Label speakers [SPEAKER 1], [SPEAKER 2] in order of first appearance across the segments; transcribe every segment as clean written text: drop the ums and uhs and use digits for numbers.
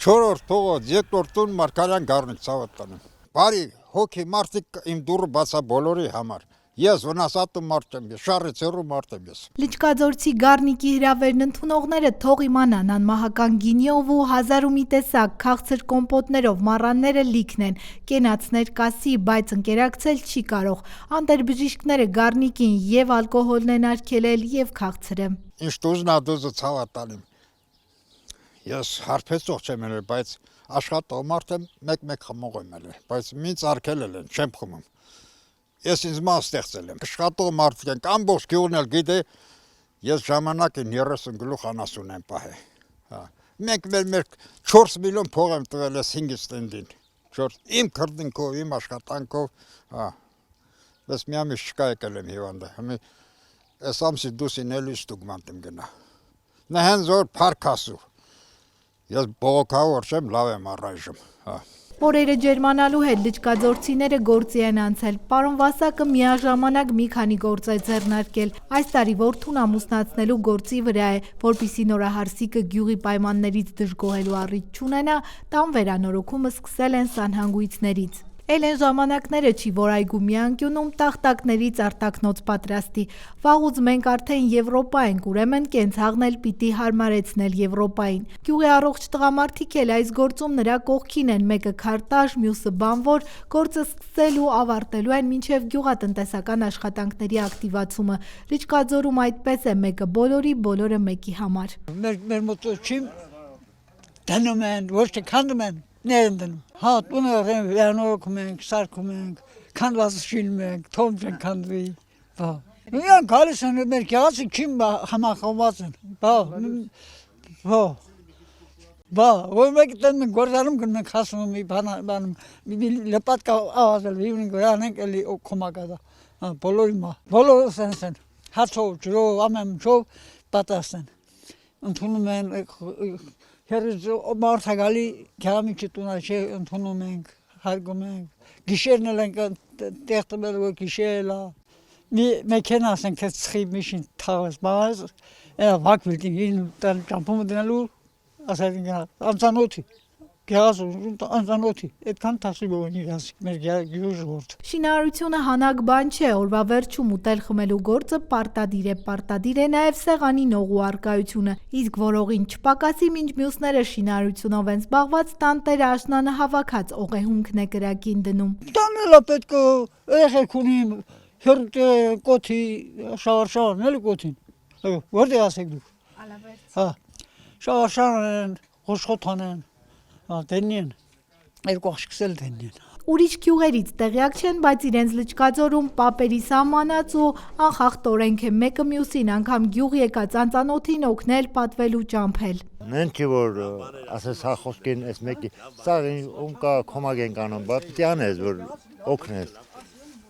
[SPEAKER 1] 4-րդ փողոց, 2-րդ տուն Մարգարյան Գառնիկ Ցավոթյանը։ Բարի հոգի մարդիկ իմ դուրը բացա բոլորի համար։ Ես վնասատու մարդ եմ, շարից հեռու մարդ եմ ես։
[SPEAKER 2] Լիճկաձորցի Գառնիկի հրավերն ընդունողները թող իմանան անմահական գինիով ու 1000 ու մի տեսակ քաղցր կոմպոտներով մառանները լիքն են, կենացներ կասի, բայց ընկերակցել չի կարող։ Անտերբժիշկները Գառնիկին եւ ալկոհոլն են արգելել եւ քաղցրը։
[SPEAKER 1] Ինչ դուզնա դուզը Ցավոթյանին։ Ես հարբեցող չեմ ելել, բայց աշխատող մարդ եմ, մեկ խմող եմ ելել, բայց ինձ արգելել են, չեմ խմում։ Ես ինձ մա ստեղծել եմ։ Աշխատող մարդիկ են, ամբողջ գյուղն էլ գիտե, ես ժամանակին 30 գլուխ անասուն եմ պահել։ Հա։ Մեր 4 միլիոն փող եմ տվել ես 5 ստենդին։ 4 իմ քրտինքով, իմ աշխատանքով, հա։ Ես միամիջ չկա եկել եմ հիվանդը։ Հիմա այս ամսի դուսին էլի ստուգման եմ գնա։ Նա հենց որ փարքասու։ Ես բողոքավոր չեմ, լավ եմ առայժմ, հա։
[SPEAKER 2] Օրերը ջերմանալու հետ լիճկաձորցիները գործի են անցել։ Պարոն Վասակը միաժամանակ մի քանի գործ է ձեռնարկել։ Այս տարի որդուն ամուսնացնելու գործի վրա է, որպիսի նորահարսիկը գյուղի պայմաններից դժգոհելու առիթ չունենա, տան վերանորոգումը սկսել են սանհանգույցներից։ Էլ են ժամանակները չի, որ այգու մի անկյունում տախտակներից արտակնոց պատրաստի։ Վաղուց մենք արդեն Եվրոպա ենք, ուրեմն կենցաղն էլ պիտի հարմարեցնել Եվրոպային։ Գյուղի առողջ տղամարդիկ էլ այս գործում նրա կողքին են, մեկը քարտաժ, մյուսը բանվոր, գործը սկսել ու ավարտելու են մինչև գյուղատնտեսական աշխատանքների ակտիվացումը։ Լիճկաձորում այդպես է, մեկը բոլորի, բոլորը մեկի համար։
[SPEAKER 3] Մեր մոտոչին դնում են, ոչ թե քանդում են, ներդնում։ Հա, տունը վերանորոգում ենք, սարքում ենք, քանդվածը շինում ենք, թոմ չեն քանդվի։ Բա։ Միան գալիս են մեր գեղացի քիմ համախոված են։ Բա։ Բա, որ մեկ տեն մենք գործարում գնում ենք հասնում մի բան, մի լպատկա ավազել, իվնին գրանենք էլի կոմակադա։ Հա, բոլորի մա։ Բոլորը սենսեն։ Հացով, ջրով, ամեն ինչով պատրաստ են։ Ընդունում են Հերից մարդագալի գեղամիջի տունա չէ, ընդունում ենք, հարգում ենք, գիշերն էլ ենք տեղ տվել, որ գիշերելա, մի մեքենա ասենք, թե ծխի միշին թաղվես, բաղազ, վակ վիլտին, ճամպումը դնելու, ասայր ինգա, անցանոթի, գեղասում, անցանոթի, այդքան թասիբով են իրասիկ, մեր գյուժ որդ։
[SPEAKER 2] Շինարարությունը հանակ բան չէ, օրվա վերջում ուտել խմելու գործը պարտադիր է նաև սեղանին օղու արկայությունը, իսկ որողին չպակասի, մինչ մյուսները շինարարությունով են զբաղված, տանտերը աշնանը հավաքած օղեհունքն է կրակին դնում։
[SPEAKER 3] Տանելա պետք է երեխեք ունի կոթի, շավարշավարն էլի կոթին, որտեղ ասեք դուք։ Հա, շավարշավարն են, խոշխոթան են, դենին, երկու աղշկսել դենին։
[SPEAKER 2] Ուրիշ գյուղերից տեղյակ չեն, բայց իրենց Լիճկաձորում պապերի սահմանած ու անխախտ օրենք է, մեկը մյուսին, անգամ գյուղ եկած անծանոթին օգնել, պատվել ու ճամփել։
[SPEAKER 4] Նեն չի որ ասես հա խոսքին այս մեկի սա ում կա կոմագ են կանոն, բայց տյան ես որ օգնես։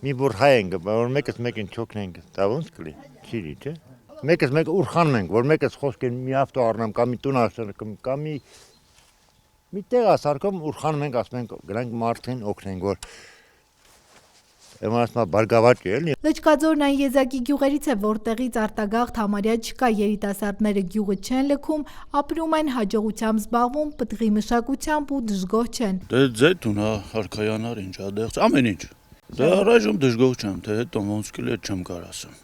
[SPEAKER 4] Մի բուր հայ ենք, որ մեկս մեկին չօգնենք, դա ոնց կլի, չի չէ։ Մեկս մեկ ուրխանում ենք, որ մեկս խոսքին մի ավտո առնեմ, կամ մի տուն աշտարակում, կամ մի տեղ ասարկում ուրխանում ենք, ասում ենք գրանք մարդին օգնենք, որ Եմասմա բարգավաճ է էլի։
[SPEAKER 2] Լիճկաձորն այն եզակի գյուղերից է, որտեղից արտագաղթ համարյա չկա, երիտասարդները գյուղը չեն լքում, ապրում են, հաջողությամբ զբաղվում, պտղի մշակությամբ ու դժգոհ չեն։
[SPEAKER 5] Դե ձեթուն հա արքայանար ինչ ադեղ, ամեն ինչ։ Դե առայժմ դժգոհ չեմ, թե հետո ոնց կլի չեմ կար ասեմ։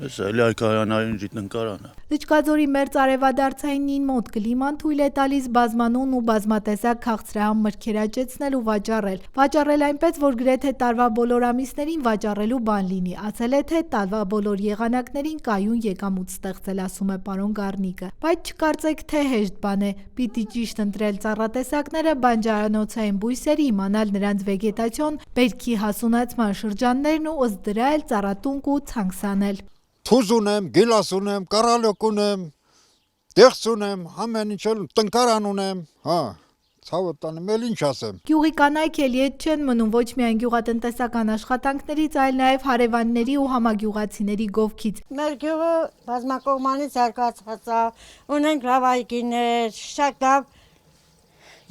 [SPEAKER 5] Ես էլի արքայանային ջիտնկարանը։
[SPEAKER 2] Լիճկաձորի մերձ արևադարձայինին մոտ կլիման թույլ է տալիս բազմանուն ու բազմատեսակ քաղցրահամ մրգեր աճեցնել ու վաճառել։ Վաճառել այնպես, որ գրեթե տարվա բոլոր ամիսներին վաճառելու բան լինի, ասել է, թե տարվա բոլոր եղանակներին կայուն եկամուտ ստեղծել, ասում է պարոն Գառնիկը։ Բայց չկարծեք, թե հեշտ բան է, պիտի ճիշտ ընտրել ծառատեսակները, բանջարանոցային բույսերի, իմանալ նրանց վեգետացիոն, բերքի հասունացման շրջաններն ու ըստ դրա էլ ծառատունկ ու ցանքսանել։
[SPEAKER 1] Թուզ ունեմ, գիլաս ունեմ, կարալյոկ ունեմ, դեղց ունեմ, ամեն ինչ տնկարան ունեմ, հա, Ցավոթյանը էլ ինչ ասեմ։
[SPEAKER 2] Գյուղի կանայք էլի հետ չեն մնում ոչ միայն գյուղատնտեսական աշխատանքներից, այլ նաև հարևանների ու համագյուղացիների գովքից։
[SPEAKER 6] Մեր գյուղը բազմակողմանից զարգացած է, ունենք լավ այգիներ, շատ լավ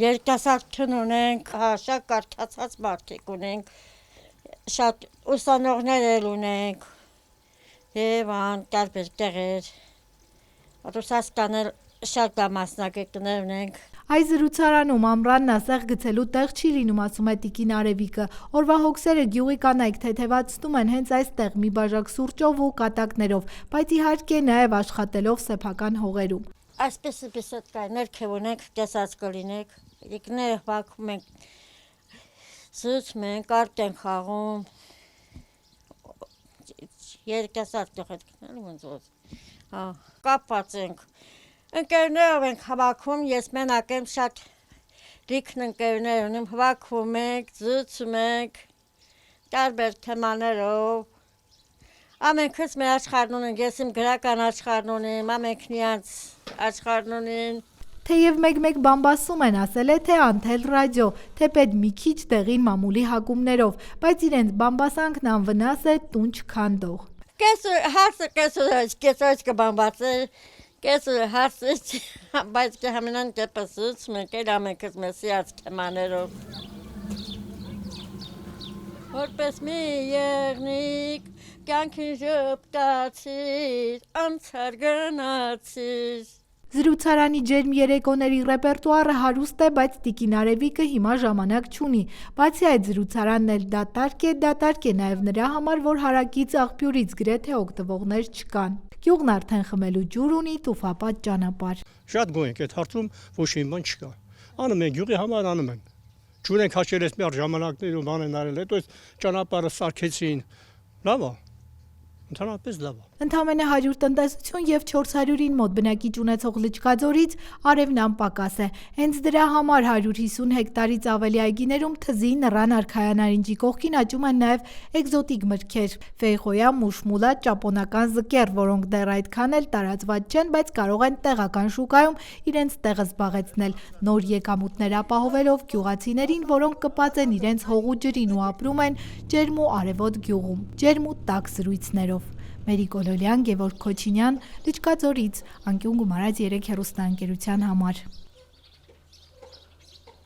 [SPEAKER 6] երիտասարդություն ունենք, շատ կարդացած մարդիկ ունենք, շատ ուսանողներ էլ ունենք։ Եվ տարբեր տեղեր, ուսասկանել շատ լավ մասնագետներ ունենք։
[SPEAKER 2] Այս զրուցարանում ամռանն ասեղ գցելու տեղ չի լինում, ասում է տիկին Արևիկը։ Օրվա հոգսերը գյուղի կանայք թեթևացնում են հենց այստեղ մի բաժակ սուրճով ու կատակներով, բայց իհարկե նաև աշխատելով սեփական հողերում։
[SPEAKER 6] Այսպես բեսեդկայներ քևունենք, տեսած կլինեք, իկները հակում ենք, զուցում ենք, կարտ ենք խաղում, երկեսած տեղ հետ ոնց կապված ենք, ընկերներով ենք հավաքում, ես մենակ եմ շատ լիքն ընկերներ ունեմ, հավաքում ենք, զուցում ենք, տարբեր թեմաներով, ամենքս մեր աշխարհն ունենք, ես իմ գրական աշխարհն ունեմ, ամենքն իրանց աշխարհն ունեն։
[SPEAKER 2] Թեև մեկ-մեկ բամբասում են, ասել է թե անթել ռադիո, թե պետ մի քիչ տեղին մամուլի հակումներով, բայց իրենց բամբասանքն անվնաս է տուն չքանդող։
[SPEAKER 6] Կեսոց կբամբացը, կեսը հարսից, բայց կհամենան կեպսուց, մենք էլ ամենքս մեր սիած թեմաներով։ Որպես մի եղնիկ, կյանքին ժպտացիր, անցար գնացիր։
[SPEAKER 2] Զրուցարանի ջերմ երեկոների ռեպերտուարը հարուստ է, բայց տիկին Արևիկը հիմա ժամանակ չունի։ Բացի այդ զրուցարանն էլ դատարկ է նաև նրա համար, որ հարակից աղբյուրից գրեթե օգտվողներ չկան։ Գյուղն արդեն խմելու ջուր ունի, տուֆապատ ճանապարհ։
[SPEAKER 7] Շատ գոհ ենք, այդ հարցում ոչ մի բան չկա։ Անում են գյուղի համար անում են։ Ջուր ենք հաշել ես մի ժամանակներում բան են արել, հետո այս ճանապարհը սարքեցին։ Լավ է։ Ընդհանրապես լավ է։
[SPEAKER 2] Ընդամենը 100 տնտեսություն եւ 400-ին մոտ բնակիչ ունեցող Լճկաձորից Արևն անպակաս է։ Հենց դրա համար 150 հեկտարից ավելի այգիներում թզի, նռան, արքայանարինջի կողքին աճում են նաեւ էկզոտիկ մրգեր՝ ֆեյխոյա, մուշմուլա, ճապոնական զկեր, որոնք դեռ այդքան էլ տարածված չեն, բայց կարող են տեղական շուկայում իրենց տեղը զբաղեցնել, նոր եկամուտներ ապահովելով գյուղացիներին, որոնք կպած են իրենց հողու ջրին ու ապրում են ջերմ ու արևոտ գյուղում, ջերմ ու տաք զրույցներով։ Մերիկ Օլոլյան, Գևորգ Քոչինյան, Լճկաձորից, անկյուն գումարած 3 հեռուստաընկերության համար։